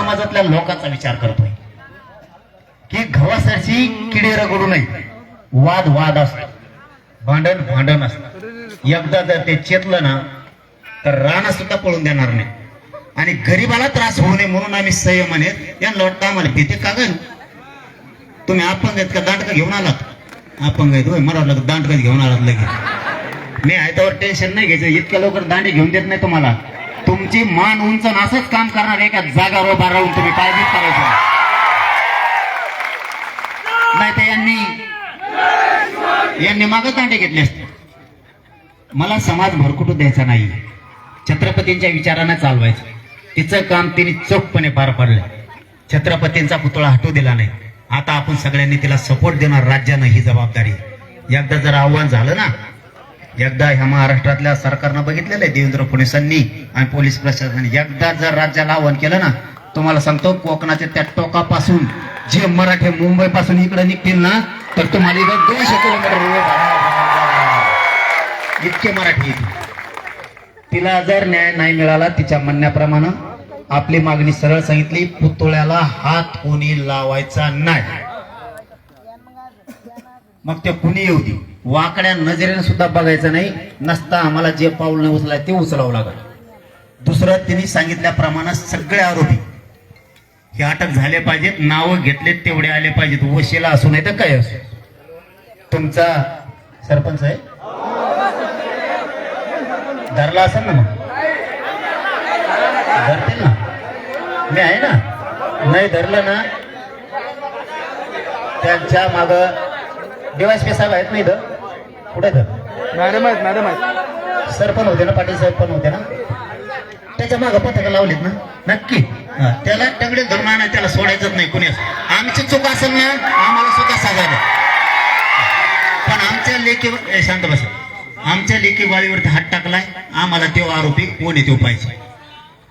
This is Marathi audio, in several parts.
समाजातल्या लोकांचा विचार करतोय की गव्हासारखी किडे रगडू नये, वाद वाद असतो, भांडण भांडण असतं. एकदा जर ते चेतलं ना तर राणा सुद्धा पळून देणार नाही. आणि गरीबाला त्रास होऊ नये म्हणून आम्ही संयमाने यांना वाटतं आम्हाला भीती का गं? तुम्ही अपंग आहेत का दांडका घेऊन आलात? अपंग आहेत होय, मला वाटलं दांडकच घेऊन आलात लगेच. मी आहे त्यावर टेन्शन नाही घ्यायचं, इतक्या लवकर दांडे घेऊन देत नाही तुम्हाला. तुमची मान उंच असंच काम करणार एका जागावर उभा राहून तुम्ही काळजीच करायचं नाही. तर यांनी मागं दांडे घेतले असते. मला समाज भरकुटू द्यायचा नाही, छत्रपतींच्या विचारानं चालवायचं. तिचं काम तिने चोखपणे पार पाडलं. छत्रपतींचा पुतळा हटू दिला नाही. आता आपण सगळ्यांनी तिला सपोर्ट देणार, राज्यानं ही जबाबदारी. एकदा जर आव्हान झालं ना, एकदा ह्या महाराष्ट्रातल्या सरकारनं बघितलेलं आहे, देवेंद्र फडणवीसांनी आणि पोलीस प्रशासनाने एकदा जर राज्याला आव्हान केलं ना, तुम्हाला सांगतो कोकणाच्या त्या टोकापासून जे मराठी मुंबई पासून इकडे निघतील ना, तर तुम्हाला इथं 200 किलोमीटर इतके मराठी येतील. तिला जर न्याय नाही मिळाला तिच्या म्हणण्याप्रमाणे आपली मागणी सरळ सांगितली, पुतळ्याला हात कोणी लावायचा नाही. मग ते कुणी येऊ दे, वाकड्या नजरेने सुद्धा बघायचं नाही. नसता आम्हाला जे पाऊल नाही उचलाय ते उचलावं लागेल. दुसरं तिने सांगितल्याप्रमाणे सगळे आरोपी हे अटक झाले पाहिजेत, नावं घेतलेत तेवढे आले पाहिजेत, वशिला असू नाही तर काय असो. तुमचा सरपंच आहे, धरला असेल ना, मग धरतील ना, मी आहे ना. नाही धरलं ना, त्यांच्या माग डीवायएसपी साहेब आहेत ना इथं, कुठे मॅडम आहेत सर पण होते ना, पाटील साहेब पण होते ना, त्याच्या माग पथकं लावलीत ना. नक्की त्याला टंगडे धरून आणा, त्याला सोडायचंच नाही कुणी. आमची चूक असेल ना आम्हाला सुद्धा सजा द्या, पण आमच्या लेखी शांत बसा, आमच्या लेखी बाळीवरती हात टाकलाय, आम्हाला तो आरोपी कोण आहे तो पाहिजे,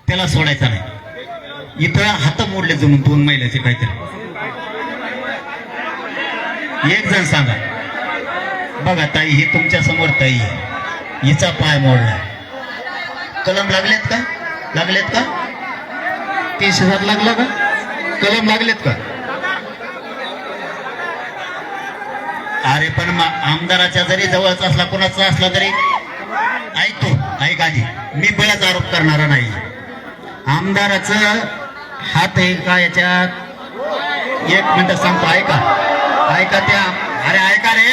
त्याला सोडायचा नाही. इथं हात मोडले जणून 2 महिन्याचे काहीतरी. एक जण सांगा बघा, ताई ही तुमच्या समोर ताई आहे, हिचा पाय मोडलाय, कलम लागलेत का? लागलेत का? 30,000 लागला का? कलम लागलेत का? अरे पण आमदाराच्या जरी जवळचा असला, कोणाचा असला तरी ऐकतो, ऐक आधी, मी बळाचा आरोप करणारा नाही. आमदाराचं हात आहे का याच्यात? 1 मिनिट सांगतो, ऐका ऐका. त्या अरे ऐका रे,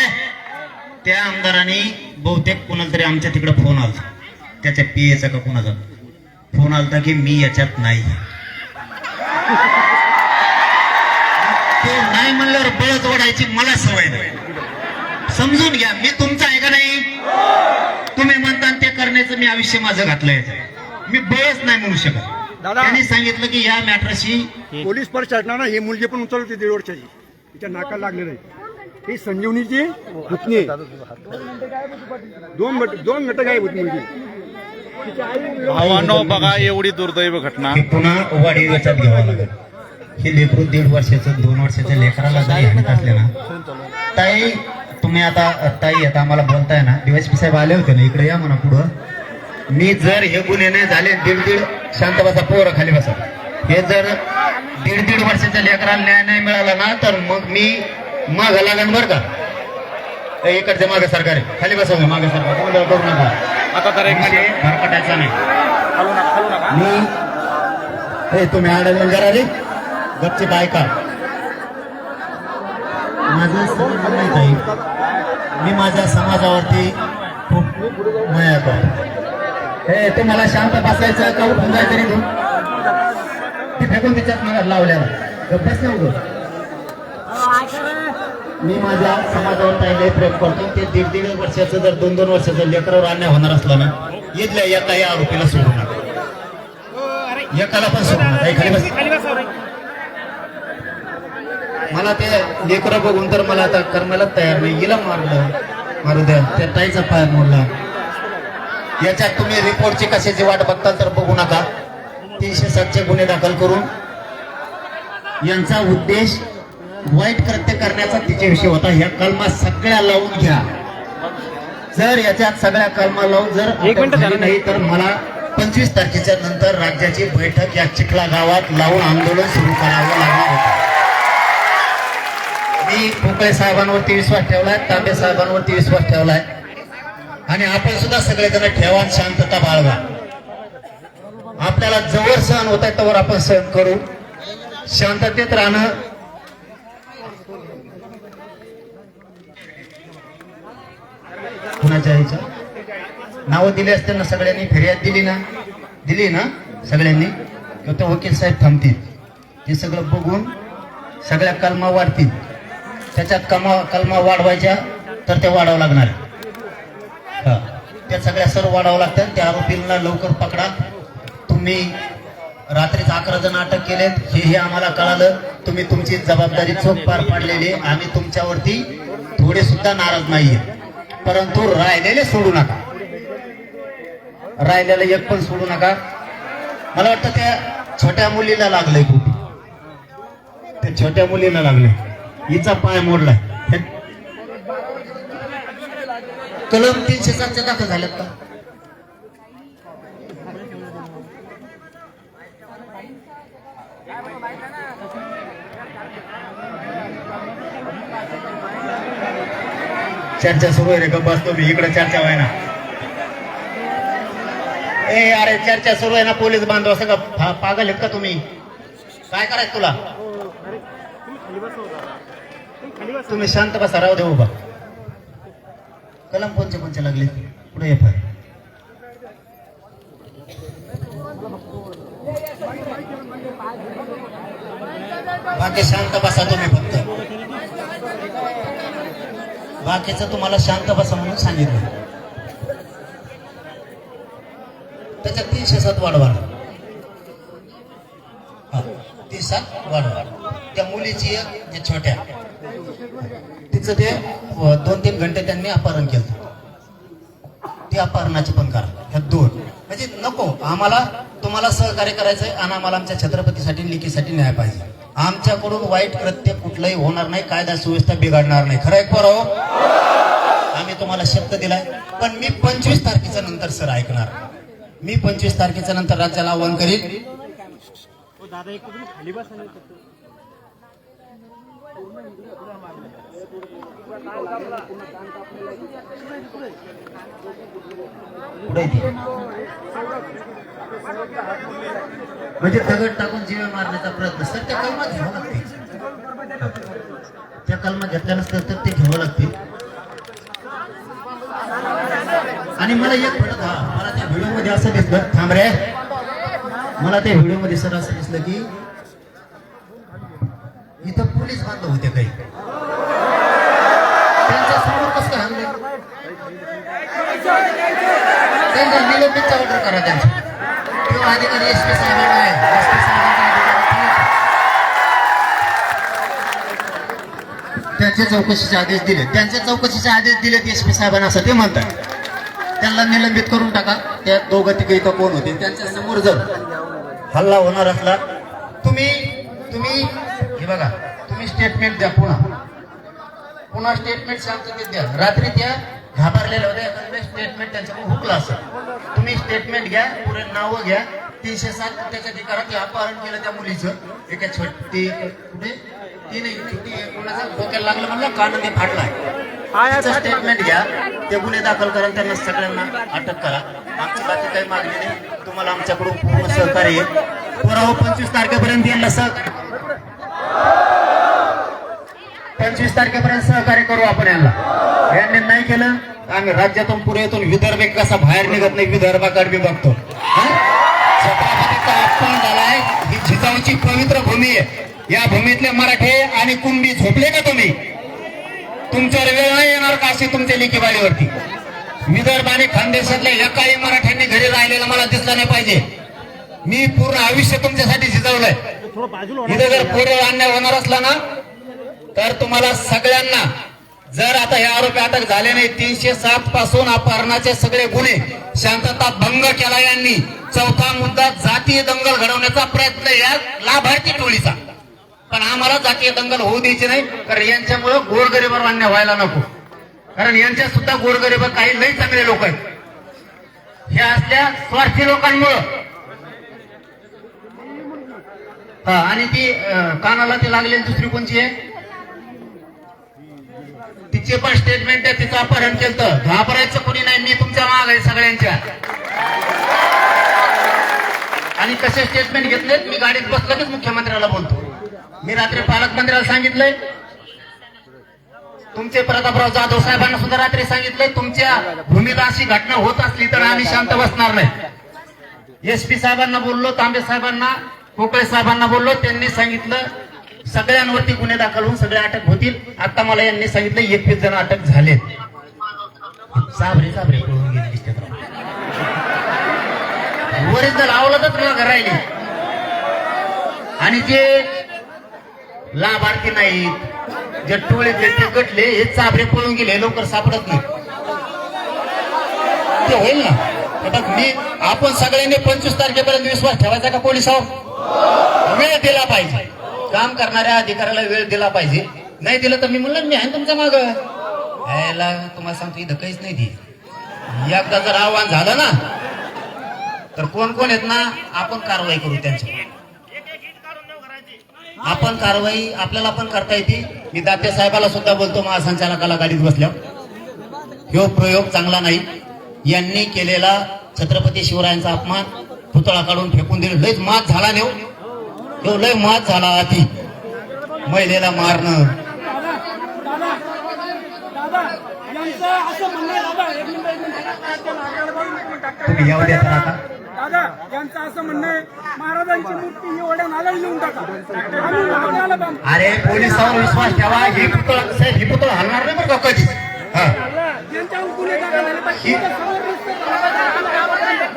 त्या आमदारांनी बहुतेक कोणाला तरी आमच्या तिकडे फोन आलता, त्याच्या पीएचा का कोणाचा फोन आलता की मी याच्यात नाही. ते नाही म्हणल्यावर बळच ओढायची मला सवय नाही, समजून घ्या. मी तुमचं आहे का नाही? तुम्ही म्हणता ते करण्याचं मी आयुष्य माझं घातलंय, मी बळच नाही म्हणू शकत. त्यांनी सांगितलं की या मॅटरशी पोलीस प्रशासनानं हे मुलगी पण उचलते 1.5 वर्षाची, तिच्या नाकाला लागलेलं आहे. ही संजीवनीची पुतणी आहे. 2 गट गायब होती मुलगी. भावांनो बघा, एवढी दुर्दैव घटना. पुन्हा वाढी याच्यात घ्यावं लागेल. हे लेकरू 1.5 वर्षाचं 2 वर्षाच्या लेकराला जरी आणत असले ना, ताई तुम्ही आता ताई आता आम्हाला बोलताय ना, डीवायएसपी साहेब आले होते ना, इकडे या म्हणा पुढं. मी जर हे गुन्हे नाही झाले, 1.5 शांत बसा, पोरं खाली बसा, हे जर 1.5 वर्षाच्या लेकराला न्याय नाही मिळाला ना, तर मग मी माग लागण बरं का. इकडचे मागे सरकार आहे, खाली बसवलं मागे सरकार, गोंधळ करू नका. आता तर एक भरकटायचा नाही. मी तुम्ही आडलं जरा रे, गपचीप ऐका. माझं समज नाही ताई, मी माझ्या समाजावरती खूप माया करतो. हे तुम्हाला शांत बसायचं का उठून जायचं रे? ती फेकून तिच्यात लावल्याला गप्पच नाही उगं. मी माझ्या समाजावर पाहिले प्रेम करतो. ते 1.5 वर्षाचं जर 2-2 वर्षाचं लेकरावर अन्याय होणार असला ना, इथल्या एका आरोपीला सोडू नका, एकाला पण सोडू नका. खाली बस. मला ते लेकरं बघून तर मला आता करमायलाच तयार नाही. हिला मारू द्या, त्या ताईचा पाय मोडला. याच्यात तुम्ही रिपोर्टची कशाची वाट बघता तर बघू नका. 307 गुन्हे दाखल करून यांचा उद्देश वाईट कृत्य करण्याचा तिच्याविषयी होता. ह्या कलमा सगळ्या लावून घ्या. जर याच्यात सगळ्या कलमा लावून जर नाही तर मला 25 तारखेच्या नंतर राज्याची बैठक या चिखला गावात लावून आंदोलन सुरू करावं लागणार होतं. मी भोकळे साहेबांवरती विश्वास ठेवलाय, तांबे साहेबांवरती विश्वास ठेवलाय आणि आपण सुद्धा सगळेजण ठेवा, शांतता बाळगा. आपल्याला जवळ सहन होत आहे तोवर आपण सहन करू. शांततेत राहणं. कुणाच्या ह्याच्या नावं दिली असताना सगळ्यांनी फिर्याद दिली ना सगळ्यांनी, तर वकील साहेब थांबतील. ते सगळं बघून सगळ्या कलमा वाढतील. त्याच्यात कलमा वाढवायच्या तर ते वाढावं लागणार. त्या सगळ्या सर्व वाढावं लागतात. त्या आरोपींना लवकर पकडा. तुम्ही रात्रीच 11 जण अटक केलेत हे आम्हाला कळालं. तुम्ही तुमची जबाबदारी चोख पार पाडलेली. आम्ही तुमच्यावरती थोडे सुद्धा नाराज नाहीये, परंतु राहिलेले सोडू नका. राहिलेलं एक पण सोडू नका. मला वाटतं त्या छोट्या मुलीला लागलंय खूप. त्या छोट्या मुलीला लागलंय, हिचा पाय मोडलाय. कलम 307 दाखल झाल्यात का? चर्चा सुरू आहे रे. गप्प बसतो मी इकडे. चर्चा व्हाय ना. ए अरे चर्चा सुरू आहे ना. पोलीस बांधव असं का पागल आहेत का तुम्ही? काय करायचं तुला? तुम्ही शांत बसा. राहू दे उभा. कलम कोणचे लागले पुढे ये. बाकी शांत बसा तुम्ही फक्त. बाकीचं तुम्हाला शांत बसा म्हणून सांगितलं. त्याच्यात 307 वाढवा. 307 वाढवा. त्या मुलीची जे छोट्या तिचं ते 2-3 घंटे त्यांनी अपहरण केलं. ते अपहरणाची पण करा. ह्या 2 म्हणजे नको. आम्हाला तुम्हाला सहकार्य करायचंय आणि आम्हाला आमच्या छत्रपतीसाठी लेकीसाठी न्याय पाहिजे. आमच्याकडून वाईट कृत्य कुठलंही होणार नाही. कायदा सुव्यवस्था बिघडणार नाही. खरं एक बरं. आम्ही तुम्हाला शब्द दिलाय. पण मी 25 तारखेच्या नंतर सर ऐकणार. मी 25 तारखेच्या नंतर राज्याला आव्हान करीन. पुढे म्हणजे दगड टाकून जीवे मारण्याचा प्रयत्न. सर त्या कलमा घ्यावं लागते. त्या कलमा घेतल्यानंतर तर ते घ्यावं लागते. आणि मला एक पडत मला त्या व्हिडिओ मध्ये असं दिसलं. थांब रे. मला त्या व्हिडिओ मध्ये सर असं दिसलं की इथं पोलीस बांधव होते काही. त्यांच्या समोर कसं हल्ले. त्यांचा निलंबितचा ऑर्डर करा. त्यांचा तो अधिकारी SP साहेबांना आहे. SP त्यांच्या चौकशीचे आदेश दिले. त्यांच्या चौकशीचे आदेश दिलेत SP साहेबांना असं ते म्हणतात. त्यांना निलंबित करून टाका. त्या दोघं तिघे इथं कोण होते त्यांच्या समोर जर हल्ला होणार असला तुम्ही हे बघा. तुम्ही स्टेटमेंट द्या. पुन्हा स्टेटमेंट शांततेत द्या. रात्री त्या घाबरलेल्या होत्या. एखाद्या स्टेटमेंट त्यांच्याकडून हुकला असेल. तुम्ही स्टेटमेंट घ्या. पुढे नावं घ्या. 307 त्याच्या अधिकारात अपहरण केलं त्या मुलीचं. एका छोटी कुठे ती नाही छोटी कोणाचं डोक्याला लागलं म्हणलं कानाने फाटलाय. स्टेटमेंट घ्या. ते गुन्हे दाखल करा. त्यांना सगळ्यांना अटक करा. आमची बाकी काही मागणी नाही. तुम्हाला आमच्याकडून पूर्ण सहकार्य आहे. पुरावा 25 तारखेपर्यंत यांना 25 तारखेपर्यंत सहकार्य करू आपण. यांनी नाही केलं आम्ही राज्यातून पुढेतून विदर्भ कसा बाहेर निघत नाही विदर्भाकडे बी बघतो. छत्रपतीचा अपमान झालाय. ही जिजाऊची पवित्र भूमी आहे. या भूमीतले मराठे आणि कुणबी झोपले का तुम्ही? तुमच्यावर वेळ नाही येणार का अशी तुमच्या लेकीबाळीवरती? विदर्भ आणि खानदेशातल्या एकाही मराठ्यांनी घरी राहिलेला मला दिसला नाही पाहिजे. मी पूर्ण आयुष्य तुमच्यासाठी झिजवलंय. इथं जर पूर्ण अन्याय होणार असला ना तर तुम्हाला सगळ्यांना जर आता हे आरोपी अटक झाले नाही 307 पासून अपहरणाचे सगळे गुन्हे शांतता भंग केला यांनी. चौथा मुद्दा जातीय दंगल घडवण्याचा प्रयत्न या लाभार्थी टोळीचा. पण आम्हाला जातीय दंगल होऊ द्यायची नाही. कारण यांच्यामुळे गोरगरिबावर अन्याय व्हायला नको. कारण यांच्या सुद्धा गोरगरीब काही लई चांगले लोक आहेत. ह्या असल्या स्वार्थी लोकांमुळं. हा, आणि ती कानाला ते लागलेली दुसरी कोणची आहे, तिचे पण स्टेटमेंट आहे, तिचं अपहरण केलं. घाबरायचं कोणी नाही, मी तुमच्या माग आहे सगळ्यांच्या. आणि कसे स्टेटमेंट घेतलेत, मी गाडीत बसलो की मुख्यमंत्र्याला बोलतो. मी रात्री पालकमंत्र्याला सांगितलंय, तुमचे प्रतापराव जाधव साहेबांना सुद्धा रात्री सांगितलंय, तुमच्या भूमीला अशी घटना होत असली तर आम्ही शांत बसणार नाही. SP साहेबांना बोललो, तांबे साहेबांना, कोकळे साहेबांना बोललो, त्यांनी सांगितलं सगळ्यांवरती गुन्हे दाखल होऊन सगळे अटक होतील. आता मला यांनी सांगितलं 21 जण अटक झालेत. साबरे पळून गेले दिसतात. ओरिजिनल आवलतच मला राहिली. आणि जे लाभार्थी नाहीत, जे टोळीतले ते गटले, हे चाबरे पळून गेले, लवकर सापडत नाही. ते होईल ना. आता आपण सगळ्यांनी 25 तारखेपर्यंत विश्वास ठेवायचा का पोलिसावर? वेळ दिला पाहिजे. काम करणाऱ्या अधिकाऱ्याला वेळ दिला पाहिजे. नाही दिलं तर मी म्हणलं मी आहे तुमच्या माग. यायला तुम्हाला सांगतो इथं काहीच नाही ती. एकदा जर आव्हान झालं ना तर कोण कोण आहेत ना, आपण कारवाई करू त्यांच्यावर. आपण कारवाई आपल्याला पण करता येते. मी दाते साहेबाला सुद्धा बोलतो महासंचालकाला गाडीत बसल्यावर, ह्यो प्रयोग चांगला नाही. यांनी केलेला छत्रपती शिवरायांचा अपमान पुतळा काढून फेकून दिले. लयच मात झाला नेऊ, ह्यो लय मात झाला. अति महिलेला मारणं. तुम्ही येऊ द्या तर आता. दादा यांचं असं म्हणणं आहे, महाराजांची मूर्ती ही ओढ्या नाल्याला लिहून टाका. आम्ही नाल्याला बांधतो. अरे पोलिसावर विश्वास ठेवा. ही पुतळा साहेब, ही पुतळा हलणार नाही बरं का कधी. यांच्यावर गुन्हे दाखल झाले तर ही-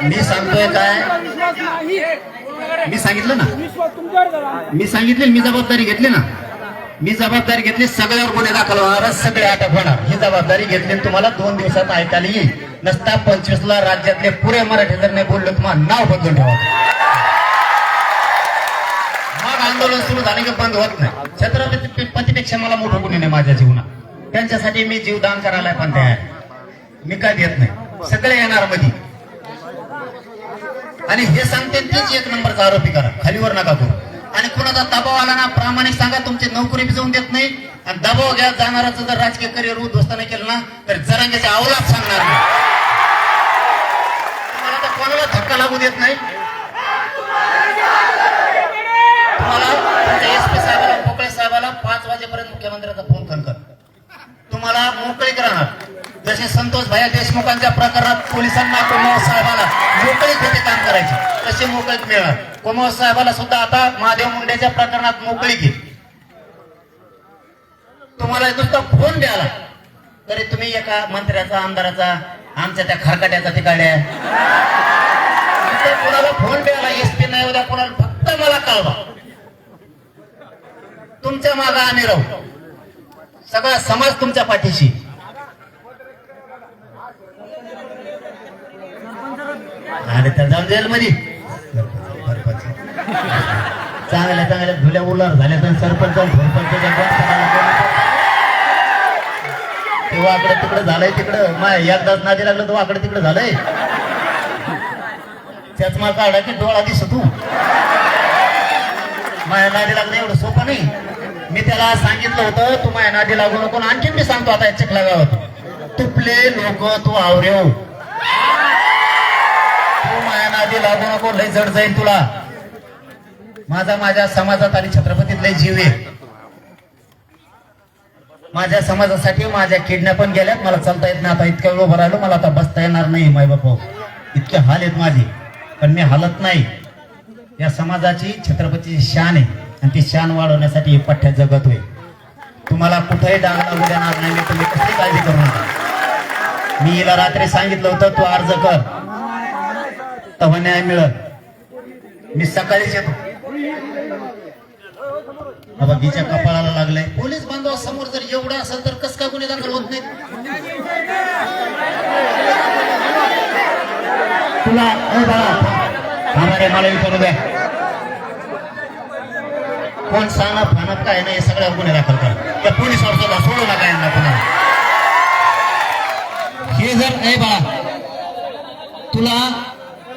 मी सांगतोय काय, विश्वास नाही. मी सांगितलं ना, विश्वास तुमच्यावर करा. मी सांगितले, मी जबाबदारी घेतली ना. मी जबाबदारी घेतली, सगळ्यावर गुन्हे दाखल होणार, सगळे अटक होणार. ही जबाबदारी घेतली, तुम्हाला 2 दिवसात ऐकायला येईल. नसता 25ला राज्यातले पुरे मराठी जर नाही बोललो तुम्हाला नाव बदलून ठेवा. मग आंदोलन सुरू झाले की बंद होत नाही. छत्रपतीपेक्षा मला मोठं गुन्हे नाही माझ्या जीवनात. त्यांच्यासाठी मी जीवदान करायला पण तयार. मी काय देत नाही, सगळे येणार मध्ये. आणि हे सांगते तेच 1 नंबरचा आरोपी करा, खालीवर नका करू. आणि कुणाचा दबाव आला ना, प्रामाणिक सांगा, तुमची नोकरी भिजवून देत नाही. आणि दबाव घ्या, जाणाराचं जर राजकीय करिअर उद्ध्वस्त नाही केलं ना तर जरांग्याच्या अवलाद सांगणार नाही. तुम्हाला तर कोणाला धक्का लागू देत नाही. तुम्हाला तुमच्या SP साहेबाला, कोकळे साहेबाला 5 वाजेपर्यंत मुख्यमंत्र्याचा फोन कर. तुम्हाला मोकळीक राहणार. जसे संतोष भैया देशमुखांच्या प्रकरणात पोलिसांना कोमाव साहेबाला मोकळीक होते काम करायची, तशी मोकळीक मिळणार. कोमाव साहेबाला सुद्धा आता महादेव मुंडेच्या प्रकरणात मोकळीक आहे. तुम्हाला नुसता फोन द्याला तरी तुम्ही एका मंत्र्याचा, आमदाराचा, आमच्या त्या खरकाट्याचा तिकडे कोणाला फोन द्याला, SP नाही उद्या कोणाला, फक्त मला कळवा. तुमच्या मागे आम्ही राहू. सगळा समाज तुमच्या पाठीशी. अरे तर जाऊन जेल मध्ये चांगल्या चांगल्या धुल्या उलार झाल्या तर सरपंच तेव्हा आकडे तिकडे झालंय. तिकडं माय एकदाच नादी लागलं तेव्हा आकडे तिकडे झालंय. त्याच मला काढा की डोळा दिसत तू माया नादी लागलं एवढं सोपं नाही. मी त्याला सांगितलं होतं तू माया नादी लागू नको. आणखी मी सांगतो आता चिखला गावात, तुपले लोक तू आवरेव, तू माया नादी लागू नको, लय जड जाईल तुला. माझ्या समाजात आणि छत्रपतीत लय जीव आहे. माझ्या समाजासाठी माझ्या किडनॅ पण गेल्यात. मला चालता येत नाही आता, इतक्या वेळ उभं राहिलो, मला आता बसता येणार नाही. माय बापा इतके हाल आहेत माझे, पण मी हालत नाही. या समाजाची छत्रपतीची शान आहे आणि ती शान वाढवण्यासाठी हे पठ्ठ्या जगत होय. तुम्हाला कुठेही डाग लागू देणार नाही. तुम्ही कसली काळजी करू नका. मी हिला रात्री सांगितलं होतं तू अर्ज कर, तेव्हा न्याय मिळत. मी सकाळीच येतो. बगीच्या कपाळाला लागलंय. पोलीस बांधव समोर जर एवढं असेल तर कस काय गुन्हे दाखल होत नाही. तुला मला विचारू द्या, कोण सानप फानप काय नाही, सगळ्या गुन्हे दाखल करा. त्या पोलिसावर सुद्धा सोडू नका यांना. पुन्हा हे जर नाही बाळा तुला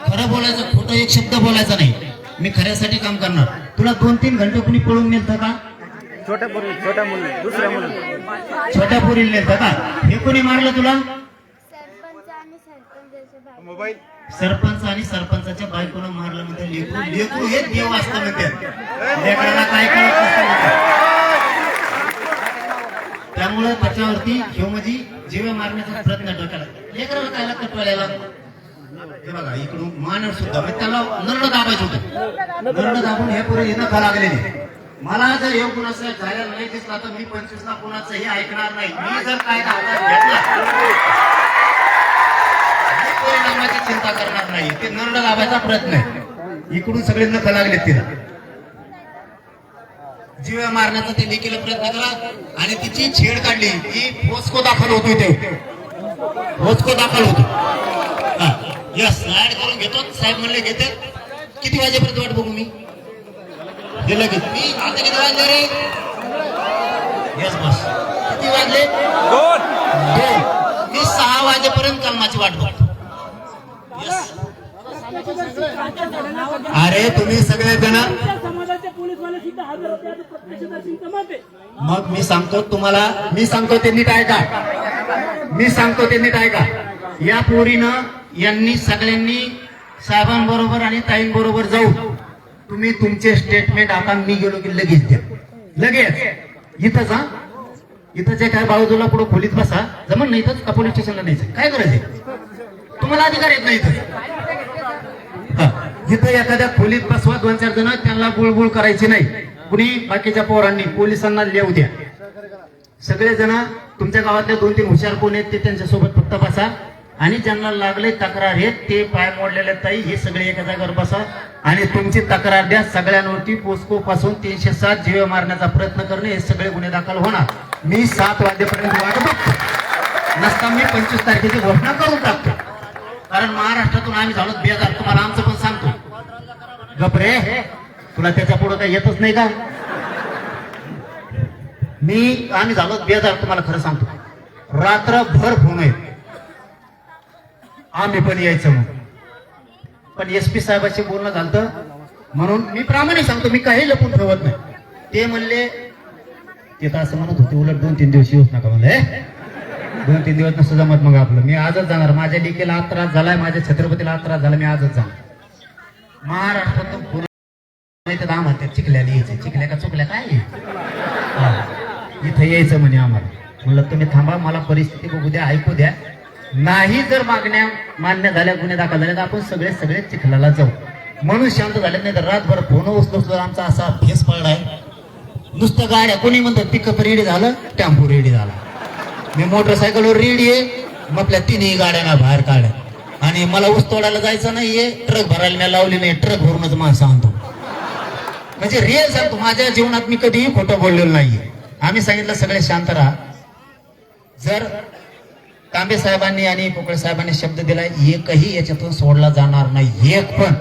खरं बोलायचं, खोटं एक शब्द बोलायचा नाही. मी खऱ्यासाठी काम करणार. तुला 2-3 घंटे कुणी पळून नेलतं का? छोट्या पोरीला नेलतं का? हे कोणी मारलं तुला? सरपंच आणि सरपंचाच्या बायकोला मारलं म्हणते. लेकरू हे देव असतं म्हणते. लेकराला काय कळत नसतं म्हणते. त्यामुळे त्याच्यावरती ह्यो म्हणजे जीव मारण्याचा प्रयत्न डोक्याला. लेकराला कायला कटवायला? हे बघा इकडून मानव सुद्धा म्हणजे त्याला नरड दाबायचं होतं. नरड दाबून हे पुढे येणं का लागलेले. मला जर हे कुणाचं झालेला नाही दिसला तर मी 25ला कुणाचं हे ऐकणार नाही. मी जर काय हातात घेतला परिणामाची चिंता करणार नाही. ते नरड दाबायचा प्रयत्न आहे. इकडून सगळे नख लागले तिला. जीव मारण्याचा ते देखील प्रयत्न करा आणि तिची छेड काढली की फोस्को दाखल होतोय. ते फोस्को दाखल होतो. यस स्लाइड करून घेतो. साहेब म्हणले घेते. किती वाजेपर्यंत वाट बघू मी? हे लगेच मी आता किती वाजले रे? यस बस किती वाजले? 2. मी 6 वाजेपर्यंत कलमाची वाट बघतो. यस. अरे तुम्ही सगळे जण समाजाचे पोलीसवाले सुद्धा हजर होते. आता प्रत्यक्षदर्शींचं मत आहे. मग मी सांगतो तुम्हाला. मी सांगतो ते नीट ऐका. मी सांगतो ते नीट ऐका. या पोरीनं यांनी सगळ्यांनी साहेबांबरोबर आणि ताईंबरोबर जाऊ. तुम्ही तुमचे स्टेटमेंट आता मी गेलो की लगेच द्या. लगेच इथं जा. इथं जे काय बाजूला पुढे खोलीत बसा. जमन नाही इथंच का पोलीस स्टेशनला न्यायचं? काय करायचं? तुम्हाला अधिकार येत नाही इथं. इथं एखाद्या खोलीत बसवा 2-4 जण. त्यांना बुळबुळ करायची नाही. कुणी बाकीच्या पोरांनी पोलिसांना लिहू द्या. सगळे जण तुमच्या गावातले 2-3 हुशार कोण आहेत ते त्यांच्यासोबत फक्त बसा आणि ज्यांना लागले तक्रार आहेत ते पाय मोडलेले ताई हे सगळे एका जागेवर बसा आणि तुमची तक्रार द्या. सगळ्यांवरती पोस्को पासून 307 जीवे मारण्याचा प्रयत्न करणे हे सगळे गुन्हे दाखल होणार. मी 7 वाजेपर्यंत वाट बघतो. नसता मी 25 तारखेची घोषणा करून टाकतो. कारण महाराष्ट्रातून आम्ही झालो बेजार. तुम्हाला आमचं पण सांगतो. गपरे तुला त्याच्या पुढे काही येतच नाही का? आम्ही झालो बेजार. तुम्हाला खरं सांगतो. रात्रभर फोन आहे. आम्ही पण यायचं मग. पण SP साहेबांशी बोलणं झालं म्हणून मी प्रामाणिक सांगतो. मी काही लपून ठेवत नाही. ते म्हणले ते तर असं म्हणत होते उलट 2-3 दिवस येऊच नका म्हणले. 2-3 दिवस नसतं जमत मग आपलं. मी आजच जाणार. माझ्या डीकेला आज त्रास झालाय. माझ्या छत्रपतीला आज त्रास झाला. मी आजच जाणार. महाराष्ट्रातून पुणे आम्हाला चिखल्याला यायचं. चिखल्या का चुकल्या काय इथं यायचं म्हणे आम्हाला. म्हणलं तुम्ही थांबा. मला परिस्थिती बघू द्या. ऐकू द्या. नाही जर मागण्या मान्य झाल्या गुन्हे दाखल झाले तर आपण सगळे चिखलाला जाऊ. म्हणून शांत झाले. नाही तर रातभर फोन उचलतो. आमचा असा फेस पडलाय. नुसतं गाड्या कोणी म्हणतात पिकअप रेडी झालं. टेम्पो रेडी झाला. मी मोटरसायकलवर रेडी आहे. मग आपल्या 3ही गाड्यांना बाहेर काढल्या आणि मला ऊस तोडायला जायचं नाहीये. ट्रक भरायला मी लावली नाही. ट्रक भरूनच माणसं आणतो. म्हणजे रिअल सांगतो. माझ्या जीवनात मी कधीही खोटं बोललेलं नाहीये. आम्ही सांगितलं सगळे शांत राहा. जर तांबे साहेबांनी आणि पोकळे साहेबांनी शब्द दिलाय एकही याच्यातून सोडला जाणार नाही. एक पण.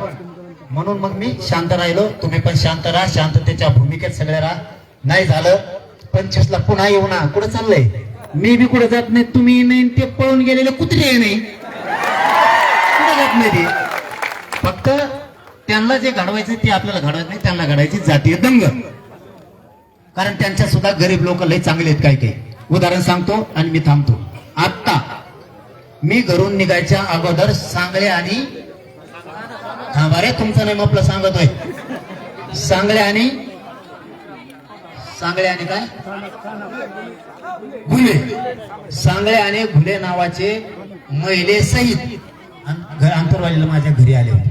म्हणून मग मी शांत राहिलो. तुम्ही पण शांत राहा. शांततेच्या भूमिकेत सगळे राहा. नाही झालं 25ला पुन्हा येऊ ना. कुठं चाललंय? मी बी कुठे जात नाही. तुम्ही नाही. ते पळून गेलेले कुत्रे नाही. कुठे जात नाही ते. फक्त त्यांना जे घडवायचं ते आपल्याला घडवायचं नाही. त्यांना घडायची जातीय दंग. कारण त्यांच्या सुद्धा गरीब लोक लय चांगले आहेत. काही उदाहरण सांगतो आणि मी थांबतो. आता मी घरून निघायच्या अगोदर सांगळे आणि थांबा रे तुमचं नाही आपलं सांगतोय. सांगळे आणि काय घुले. सांगळे आणि घुले नावाचे महिले सहित अंतरवालीला माझ्या घरी आले होते.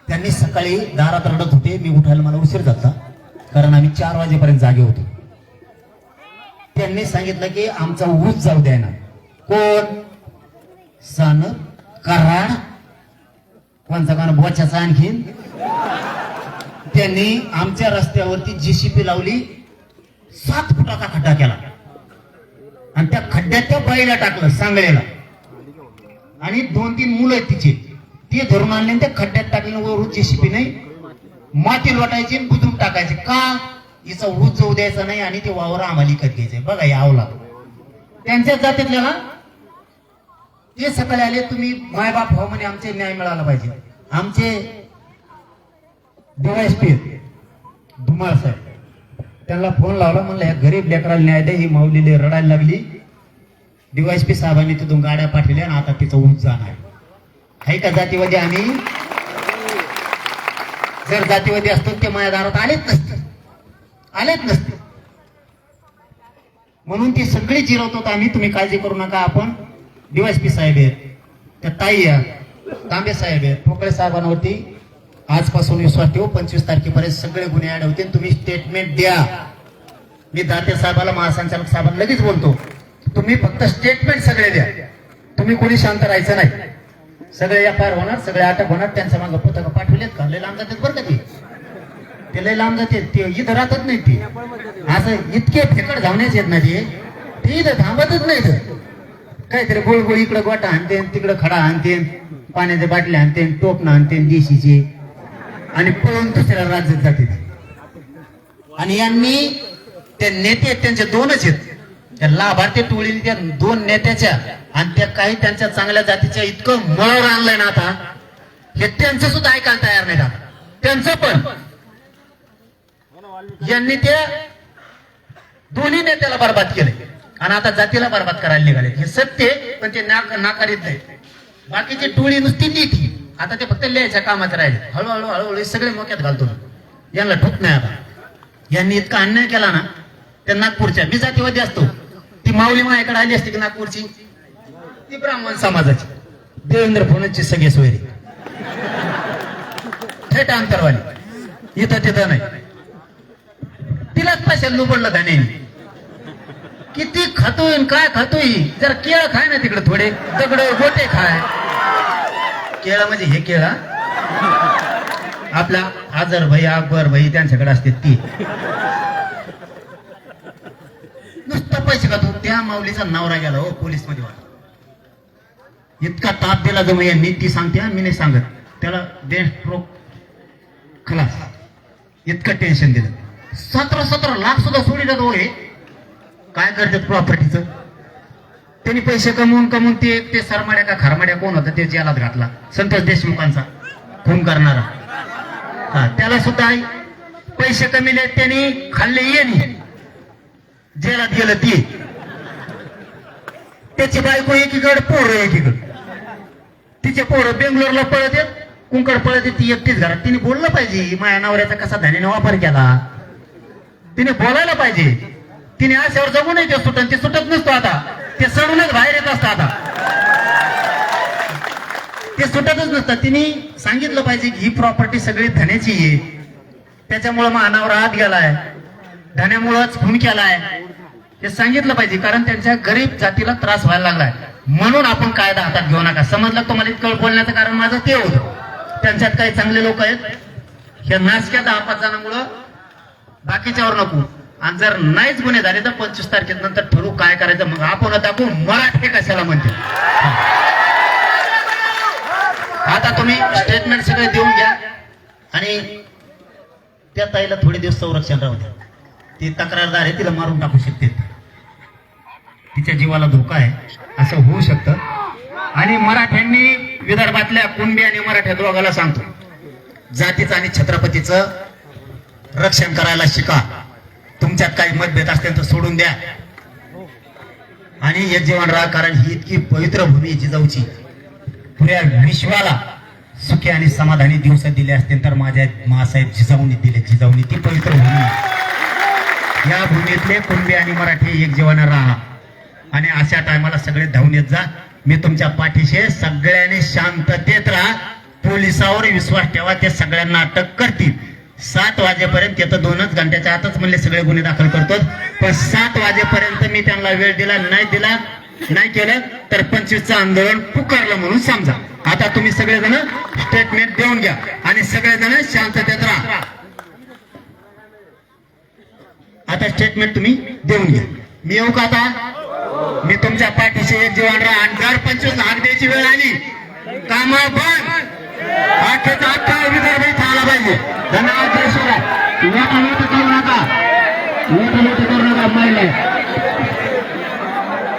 त्यांनी सकाळी दारात रडत होते. मी उठायला मला उशीर झाला कारण आम्ही 4 वाजेपर्यंत जागे होतो. त्यांनी सांगितलं की आमचा ऊस जाऊ द्या ना. कोण? सन कराड. कोणचा कारण बोच्याचा आणखीन. त्यांनी आमच्या रस्त्यावरती JCP लावली. 7 फुटाचा खड्डा केला आणि त्या खड्ड्यात त्या बाईला टाकलं सांगळेला. आणि 2-3 मुलं आहेत तिचे. ते धरून आणले त्या खड्ड्यात टाकले. वरून JCP नाही माती लोटायची बुजून टाकायचे. का? हिचा ऊस जाऊ द्यायचा नाही आणि ते वावर आम्हाला विकत घ्यायचंय. बघा यावला त्यांच्याच जातीतल्या ना. ते सकाळी आले, तुम्ही मायबाप हो म्हणे, आमचे न्याय मिळाला पाहिजे. आमचे DYSP धुमाळ साहेब, त्यांना फोन लावला, म्हणलं ह्या गरीब लेकराला न्याय द्या. ही माऊलीले रडायला लागली. DYSP साहेबांनी तिथून गाड्या पाठवल्या आणि आता तिचं ऊस जाणार आहे का जातीवादी? आम्ही जर जातीवादी असतो ते माझ्या दारात आलेच नसते. म्हणून ती सगळी जिरवतो आम्ही. तुम्ही काळजी करू नका. आपण DYSP साहेब आहेत, त्या ताई तांबे साहेब आहेत, ठोकळे साहेबांवरती आजपासून विश्वास ठेवू. 25 तारखेपर्यंत सगळे गुन्हे ऍड होतील. तुम्ही स्टेटमेंट द्या. मी दाते साहेबाला, महासंचालक साहेबांना लगेच बोलतो, तुम्ही फक्त स्टेटमेंट सगळे द्या. तुम्ही कोणी शांत राहायचं नाही. सगळे FIR होणार, सगळे अटक होणार. त्यांच्या मागे पुस्तकं पाठवलेत का? लय लांब जातात बरं का ते लय लांब जाते. ते इथं राहतच नाही. ती असं इतके फेकड धावण्याच येत नाही. ते इथं थांबतच नाही. काहीतरी गोळगोळ इकडं गोटा आणते, तिकडं खडा आणते, पाण्याच्या बाटल्या आणते, टोपणं आणते देशीचे, आणि पळून दुसऱ्या राज्यात जाते. आणि यांनी ते नेते आहेत त्यांचे दोनच आहेत. त्या लाभार्थी टोळीने त्या 2 नेत्याच्या आणि त्या काही त्यांच्या चांगल्या जातीच्या इतकं मळवर आणलंय ना आता, हे त्यांचं सुद्धा ऐकायला तयार नाही. त्यांचं पण यांनी त्या दोन्ही नेत्याला बरबाद केले आणि आता जातीला बरबाद करायला निघाले. हे सत्य, पण ते नाकारीत नाही. बाकीची टोळी नुसती ती आता ते फक्त लिहायच्या कामात राहिले. हळूहळू सगळे मोक्यात घालतो. यांना ठोक नाही आता. यांनी इतका अन्याय केला ना त्या नागपूरच्या. मी जातीवादी असतो, ती माऊली माझ्याकडे आली असते की नागपूरची, ती ब्राह्मण समाजाची, देवेंद्र फडणवीसची सगळे सोयरी, थेट अंतरवाली, इथं तिथं नाही. तिलाच पैशात लुबडलं धान्याने. किती खातोय काय खातोय? जरा केळ खाय ना तिकडे, थोडे दगड गोटे खाय. केळं म्हणजे हे केळं आपला आजर भाई, अकबर भाई त्यांच्याकडे असते ती. नुसतं पैसे खातो. त्या माऊलीचा नवरा गेला हो पोलीस मध्ये. इतका ताप दिला जमू यांनी. ती सांगते, मी नाही सांगत. त्याला ब्रेन स्ट्रोक खलास. इतकं टेन्शन दिलं. 17 लाख सुद्धा सोडीला हो. हे काय करतात प्रॉपर्टीचं? त्यांनी पैसे कमवून ते सरमाड्या का खारमाड्या कोण होता ते जेलात घातला. संतोष देशमुखांचा खून करणारा. त्याला सुद्धा पैसे कमीले, त्यांनी खाल्ले येणे, जेलात गेलं. ती त्याची बायको एकीकडे, पोरं एकीकडे. तिचे पोरं बेंगलोरला पळत येत, कुंकड पळत येत, ती एकटीच घरात. तिने बोललं पाहिजे माझ्या नवऱ्याचा कसा धान्याने वापर केला. तिने बोलायला पाहिजे. तिने आशावर जगू नये. ते सुटन, ते सुटत नसतो. आता ते सडूनच बाहेर येत असतं. आता ते सुटतच नसतं. तिने सांगितलं पाहिजे की ही प्रॉपर्टी सगळी धन्याची आहे, त्याच्यामुळं मानावर हात गेलाय, धन्यामुळंच खून केलाय, हे सांगितलं पाहिजे. कारण त्यांच्या गरीब जातीला त्रास व्हायला लागलाय. म्हणून आपण कायदा हातात घेऊ नका. समजलं तुम्हाला? इतकं बोलण्याचं कारण माझं ते होतं. त्यांच्यात काही चांगले लोक आहेत. या नाचक्या 10-5 जणांमुळं बाकीच्यावर नको. आणि जर नाहीच गुन्हे झाले तर 25 तारखेनंतर ठरवू काय करायचं. मग आपण दाखवू मराठे कशाला म्हणते. आता तुम्ही स्टेटमेंट सगळे देऊन घ्या आणि त्या ताईला थोडे दिवस संरक्षण राहू द्या. ती तक्रारदार आहे, तिला मारून टाकू शकते. तिच्या जीवाला धोका आहे, असं होऊ शकतं. आणि मराठ्यांनी विदर्भातल्या कुणबी आणि मराठ्या दोघाला सांगतो, जातीचं आणि छत्रपतीचं रक्षण करायला शिका. तुमच्यात काही मतभेद असतील तर सोडून द्या आणि एक जीवन राहा. कारण ही इतकी पवित्र भूमी जिजाऊची, पुऱ्या विश्वाला सुखी आणि समाधानी दिवस दिले असतील तर माझ्या मासाहेब जिजाऊंनी दिले. जिजाऊंनी ती पवित्र भूमी. या भूमीतले कुणबी आणि मराठी एक जीवन राहा आणि अशा टायमाला सगळे धावून येत जा. मी तुमच्या पाठीशी. सगळ्यांनी शांततेत राहा. पोलिसावर विश्वास ठेवा, ते सगळ्यांना अटक करतील. 7 वाजेपर्यंत येतं. 2च घंट्याच्या आतच म्हणले सगळे गुन्हे दाखल करतो. पण 7 वाजेपर्यंत मी त्यांना वेळ दिला नाही केलं तर 25चं आंदोलन पुकारलं म्हणून समजा. आता तुम्ही सगळेजण स्टेटमेंट देऊन घ्या आणि सगळेजण शांततेत राहा. आता स्टेटमेंट तुम्ही देऊन घ्या. मी येऊ का आता? मी तुमच्या पाठीशी एक जीवन राहा. आणि जर 25 हाक द्यायची वेळ आली, काम बंद. अख्खेचा अख्खा विदर्भ इथं आला पाहिजे. धन्यवाद. जय शिवराय. मोठा करू नका, मोठं करू नका. महिला